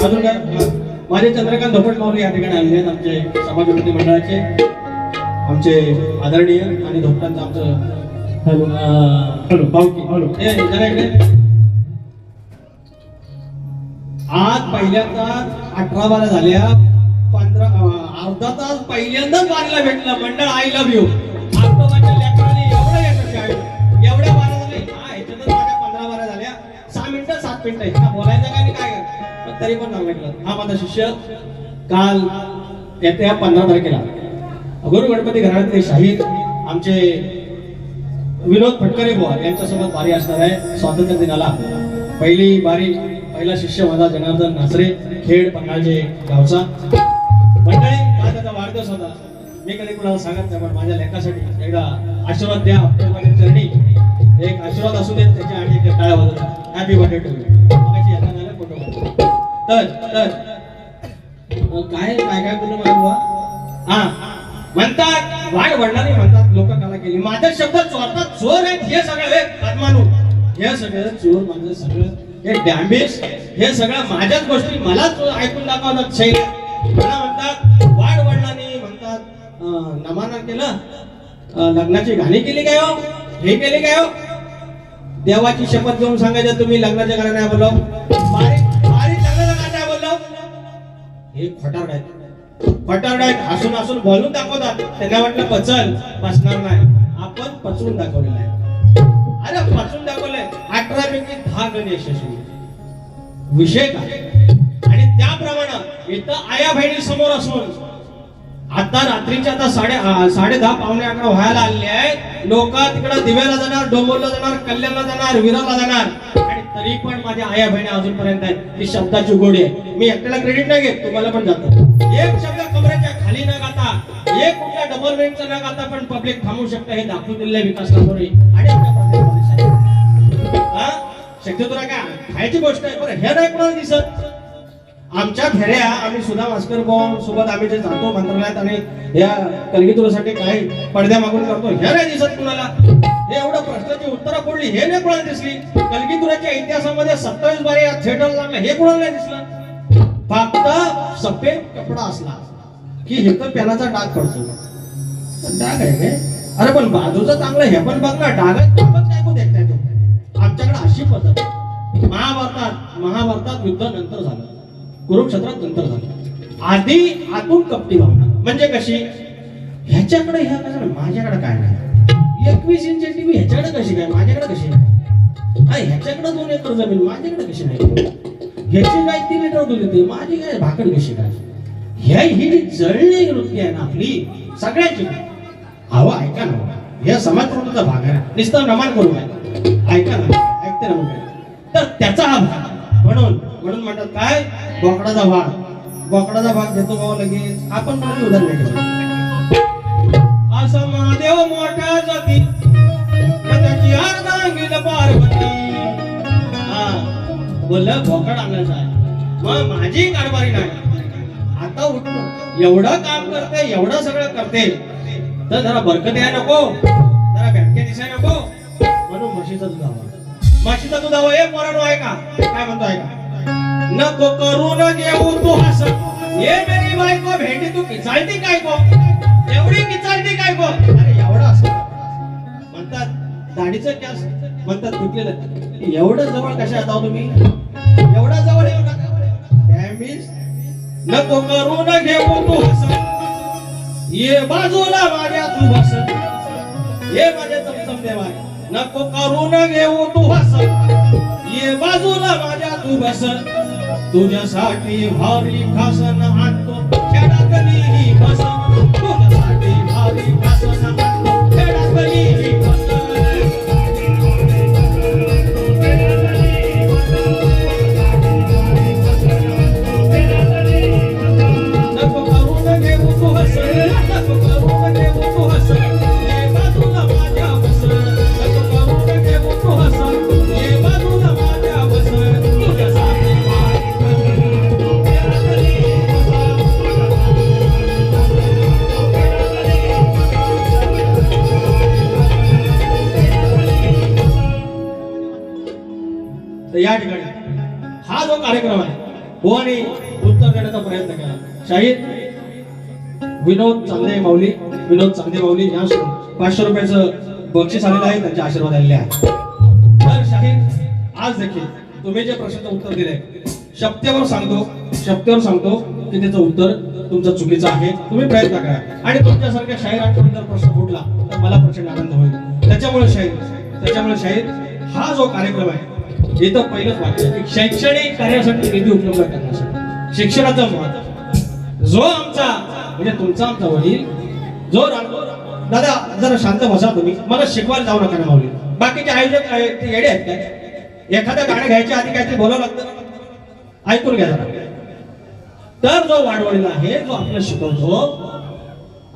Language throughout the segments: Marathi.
अजून काय माझे चंद्रकांत धोपट माऊली या ठिकाणी आलेले आहेत, आमचे समाजोन्नती मंडळाचे आमचे आदरणीय आणि धोपटांचं आमचं हॅलो भाऊकी जरा इकडे. आज पहिल्यांदा 18-12 झाल्या, 15 अर्धा तास पहिल्यांदाच वारीला भेटलं मंडळ आय लव्ह यू. आजोबाच्या लेकराने एवढं यशस्वी आहे, एवढ्या 12 झाले हा ह्याच्यातच माझ्या 15-12 झाल्या. 6 मिनिटं 7 मिनिटं इतका बोलायचं काय आणि काय पण तरी पण नाव भेटलं. हा माझा शिष्य काल येत्या 15 तारखेला गुरु गणपती घराण्यातले शाहीर आमचे विनोद फटकरे बुवा यांच्यासोबत वारी असणार आहे. स्वातंत्र्य दिनाला पहिली वारी, पहिला शिष्य माझा जनार्दन नासरे, खेड पन्हाळचे गावचा. मंडळी काल त्याचा वाढदिवस होता, मी कधी कुणाला सांगत नाही, पण माझ्या लेखासाठी एकदा आशीर्वाद द्या. आपल्या चरणी एक आशीर्वाद असू देत त्याच्या आणि एक टाळ्या वाजवतात. Happy birthday to you. मगाशी येता झालं फोटो. तर काय काय काय बोलू मला बुवा. हा म्हणतात वाढ वडणारी म्हणतात लोक कला केली. माझे शब्द चोरतात, चोर आहेत हे सगळे आत्मानू, हे सगळं चोर माझं सगळं हे डॅमेज, हे सगळं माझ्याच गोष्टी मलाच ऐकून दाखवतात. शैली मला म्हणतात वाढ वडिलांनी म्हणतात नमाना केलं, लग्नाची गाणी केली काय हो, हे केली काय हो. देवाची शपथ घेऊन सांगायचं तुम्ही लग्नाच्या गाणं नाही बोलव, बारीक लग्नाचं गाणं नाही बोलव. हे खोटारड आहेत, हसून हसून बोलून दाखवतात. त्यांना वाटलं बसणार नाही, आपण पचवून दाखवलेलं आहे. अरे पचवून दाखवलंय. 18 पैकी 10 गण यशस्वी. विषय काय आणि त्याप्रमाणे इथं आया बहिणी समोर असून आता रात्रीच्या आता 10:30 पावणे 11 व्हायला आलेले आहेत. लोक तिकडे दिव्याला जाणार, डोंबोरला जाणार, कल्याणला जाणार, विराला जाणार आणि तरी पण माझ्या आया बहिणी अजूनपर्यंत आहेत. ती शब्दाची गोडी आहे. मी एकट्याला क्रेडिट नाही घेत, तुम्हाला पण जातं. एक शब्द कमरेच्या खाली न गाता, एक कुठल्या डबल बेंचचा न गाता पण पब्लिक थांबू शकतं हे दाखवून दिलेलं विकास कामोरे आणि शक्य तुला काय खायची गोष्ट आहे. बरं हे नाही कोणाला दिसत. आमच्या फेऱ्या आम्ही सुद्धा मास्कर बॉम्ब सोबत आम्ही जे जातो मंत्रालयात आणि या कलगीतुरासाठी काही पडद्या मागून करतो, हे नाही दिसत कुणाला. हे एवढं प्रश्नाची उत्तरं पडली हे नाही कोणाला दिसली. कलगीतुराच्या इतिहासामध्ये 27 बारे थिएटर लागलं हे कोणाला नाही दिसलं. फक्त सफेद कपडा असला की हे तर पेनाचा डाग पडतो. डाग आहे काय, अरे पण बाजूचं चांगलं हे पण बघ ना, डागात काय को देत नाही तो. आमच्याकडे अशी पद्धत. महाभारतात युद्ध नंतर झालं, कुरुक्षेत्रात नंतर झालं. आधी आतून कपटी भावना म्हणजे कशी, ह्याच्याकडे ह्या कसं माझ्याकडे काय नाही. 21 इंच टीव्ही ह्याच्याकडे कशी काय, माझ्याकडे कशी नाही. ह्याच्याकडे 2 एकर जमीन माझ्याकडे कशी नाही. ह्याची काय 3 लिटर दूध येते, माझी काय भाकड कशी काय. ही जी जळणी वृत्ती आहे ना आपली सगळ्यांची. हवं ऐका ना, हे समाज प्रवृत्तीचा भाग आहे. नुसतं नमान करू नये, ऐका ना, ऐकते ना म्हणून. तर त्याचा हा भाग म्हणून म्हणतात काय, बोकडाचा भाग देतो भाऊ लगेच. आपण पण उदाहरण घेतो. असं महादेव मोठा जाती त्याची अर्धांगील पार्वती. बोललं बोकड आणायचं आहे, मग माझी कारभारी नाही. आता उठलो, एवढं काम करते, एवढं सगळं करते, तर जरा बरकत याय नको, जरा बँके दिसाय नको. म्हणून म्हशीचं दूध हवं. म्हशीचं दूध हवं. हे पोरांनो आहे का, काय म्हणतो आहे का. नको करू न घेऊ तू हस, ये मेरी बायको भेंडी तू किचाळती काय को, एवढी किचाळती काय को. अरे एवढं असं म्हणतात. दाढीचं कॅस म्हणतात तुटलेलं. एवढं जवळ कशा आता तुम्ही, एवढा जवळ येऊ नका. नको करू न घेऊ तू हस, ये बाजूला माझ्या तू बस, ये माझ्या चमचम देवा. नको करू न घेऊ तू हस, ये बाजूला माझ्या तू बस. तुझ्यासाठी भारी खासन आणतो खेळातली ही बस, तुझ्यासाठी भारी खासन आणतो खेळातली ही बस. नको करू न घेऊ तू हस, नको करू न घेऊ तू हस, ये बाजूला माझ्या बस. नको करू न घेऊ तू हस, ये बाजूला माझ्या बस. तुझ्यासाठी या ठिकाणी हा जो कार्यक्रम आहे बुवानी उत्तर देण्याचा प्रयत्न केला. शाहीर विनोद चांदे माऊली या 500 रुपयाचं बक्षीस आलेलं आहे, त्यांचे आशीर्वाद आलेले आहेत. तर शाहीर आज देखील तुम्ही जे प्रश्नाचं उत्तर दिले शब्दावर सांगतो की त्याचं उत्तर तुमचं चुकीचं आहे. तुम्ही प्रयत्न करा आणि तुमच्यासारख्या शाहिरांकडून जर प्रश्न फुटला तर मला प्रचंड आनंद होईल. त्याच्यामुळे शाहीर हा जो कार्यक्रम आहे इथं पहिलंच वाक्य की शैक्षणिक कार्यासाठी निधी उपलब्ध करण्यासाठी शिक्षणाचं महत्व जो आमचा म्हणजे तुमचा आमचा वडील जो दादा जरा शांत बसा तुम्ही, मला शिकवायला जाऊ नका ना माऊली. बाकीचे आयोजक ते येडे आहेत काय? एखादं गाणं घ्यायच्या आधी काहीतरी बोलावं लागतं, ऐकून घ्या जरा. तर जो वाडवडील आहे जो आपल्याला शिकवतो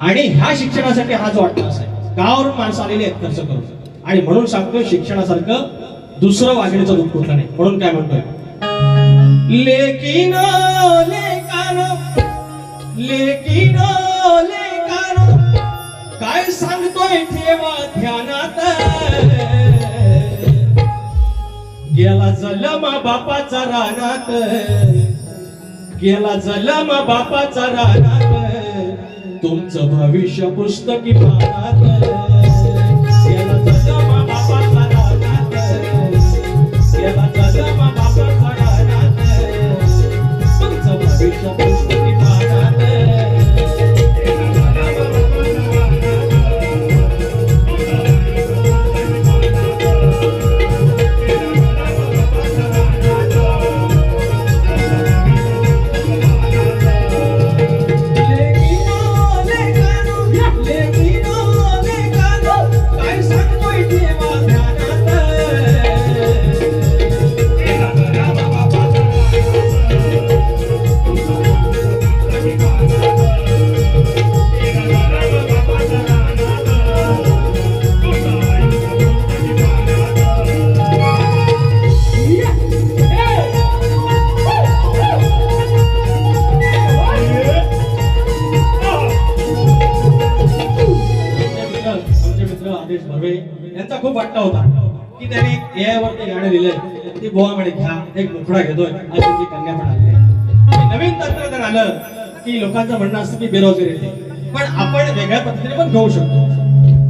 आणि ह्या शिक्षणासाठी हा जो अट्टास आहे, गावावरून माणसं आलेली आहेत खर्च करून, आणि म्हणून सांगतोय शिक्षणासारखं दुसरं वाघिणीचं दूध कुठलं नाही. म्हणून काय म्हणतोय, लेकिन काय सांगतोय ठेवा ध्यानात, गेला जलम बापाचा रानात, तुमचं भविष्य पुस्तकी पानात, गेला जलम बापाचा रानात, तुमचं भविष्य पुस्तकी पानात. यांचा खूप वाटतं होता की त्याने यावरती गाणं लिहिलंय, ती बोवा म्हणे घ्या एक मुखडा घेतोय, आज त्यांची कन्या पण आली आहे. नवीन तंत्रज्ञान आलं की लोकांचं म्हणणं असतं की बेरोजगारी येते, पण आपण वेगळ्या पद्धतीने पण घेऊ शकतो.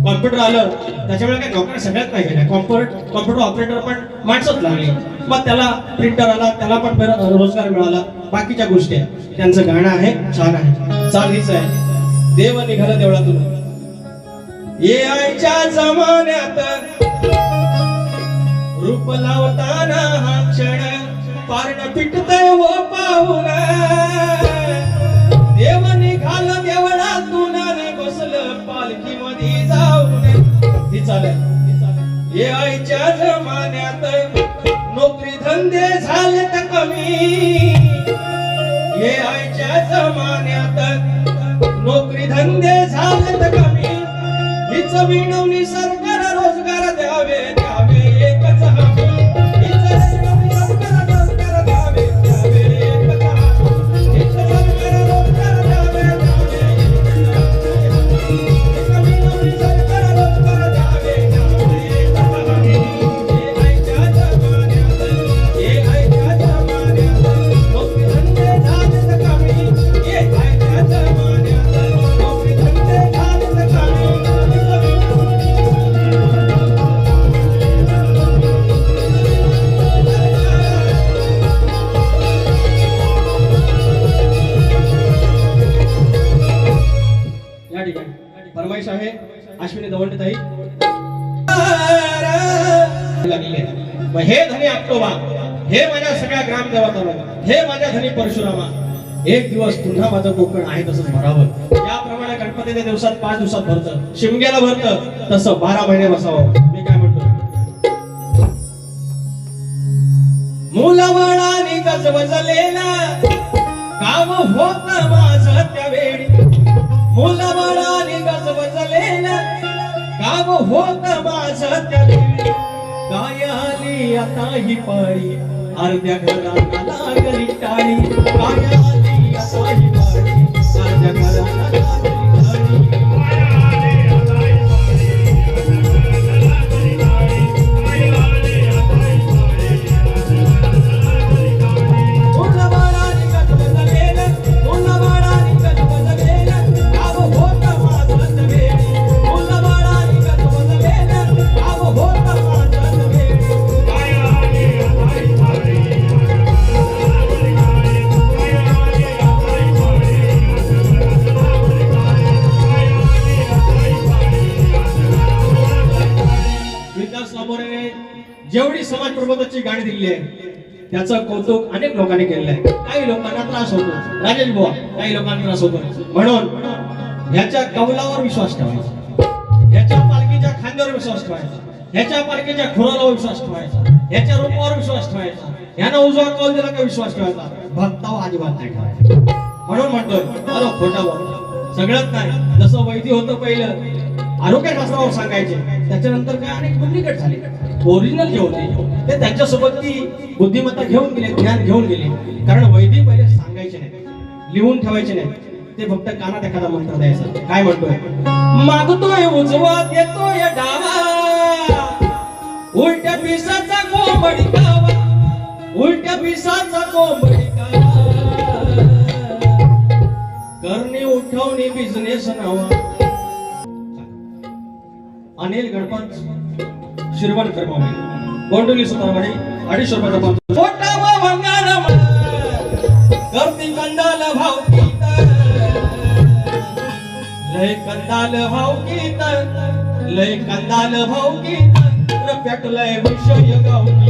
कॉम्प्युटर आलं त्याच्यामुळे काही नोकऱ्या सगळ्यात नाही गेल्या, कॉम्प्युटर ऑपरेटर पण माणसंच लागली, मग त्याला प्रिंटर आला त्याला पण रोजगार मिळाला. बाकीच्या गोष्टी आहेत. त्यांचं गाणं आहे, छान आहे, चाल हीच आहे, देव निघाला देवळातून. ये आईच्या जमान्यात रूप लावताना हा क्षण पारण पिटतय व पाहून, देव निघाल देवळातून आणि बसलं पालखी मध्ये जाऊन. ही चालेल. ये आईच्या जमान्यात नोकरी धंदे झालेत कमी, ये आईच्या जमान्यात नोकरी धंदे झालेत कमी, हीच विनवणी सरकार रोजगार द्यावे एकच हमी, हीच विनवणी सरकार रोजगार द्यावे एकच हमी, हीच सरकार रोजगार द्यावे हीच विनवणी सरकार रोजगार द्यावे एकच हमी. ये आईच्या जमान्यात नोकरी धंदे झालेत कमी, ये आईच्या जमान्यात नोकरी धंदे झालेत कमी. फरमाईश आहे अश्विनी दवंडताई. हे धनी आक्टोबा, हे माझ्या सगळ्या ग्रामदेवतांना, हे माझ्या धनी परशुरामा, एक दिवस पुन्हा माझं कोकण आहे तसंच भरावं. याप्रमाणे गणपतीच्या दिवसात 5 दिवसात भरतं, शिमग्याला भरतं तसं 12 महिने बसावं. मी काय म्हणतो, मुलाबाळाने गजबजलेला गाव होत माझं त्यावेळी, मुलाबाळाने गजबजलेला गाव होत माझं त्यावेळी, काय आली आता ही पाळी अर्ध्या घराला लागली टाळी, काय आली आता ही पाळी अर्ध्या घराला लागली टाळी. मुलाबाळाने जेवढी समाज प्रबोधनाची गाणी दिली आहे त्याचं कौतुक अनेक लोकांनी केलेलं आहे. काही लोकांना त्रास होतो राजेश बुवा, काही लोकांना त्रास होतो. म्हणून ह्याच्या कौलावर विश्वास ठेवायचा, ह्याच्या पालखीच्या खांद्यावर विश्वास ठेवायचा, ह्याच्या पालखीच्या खुराला विश्वास ठेवायचा, ह्याच्या रूपावर विश्वास ठेवायचा, ह्यानं उजवा कौल दिला का विश्वास ठेवायचा, भक्तावर अजिबात नाही ठेवायचा. म्हणून म्हणतोय अरे खोटा बोल सगळंच नाही. जसं वैद्य होतं पहिलं आरोग्यशास्त्रावर सांगायचे, त्याच्यानंतर काय अनेक डुप्लिकेट झाले. ओरिजिनल जे होते ते त्यांच्यासोबत ती बुद्धिमत्ता घेऊन गेले, ज्ञान घेऊन गेले. कारण वैदिक पहिले सांगायचे नाही, लिहून ठेवायचे नाही, ते फक्त कानात एखादा मंत्र द्यायचा. काय म्हणतोय, मागतोय उजवा देतोय डावा, उलट्या पिसाचा कोंबडी कावा, उलट्या पिसाचा कोंबडी कावा, करणे उठवणे बिझनेस नावा. अनिल गणपत शिरवणकर मामे गोंडोली सुतारवाडी 250 रुपयाचा पाच. मोठा व भंगार करती कंदाल भावकीत, लय कंदाल भावकीत, लय कंदाल भावकीत, पेटलय विषय गावकीत.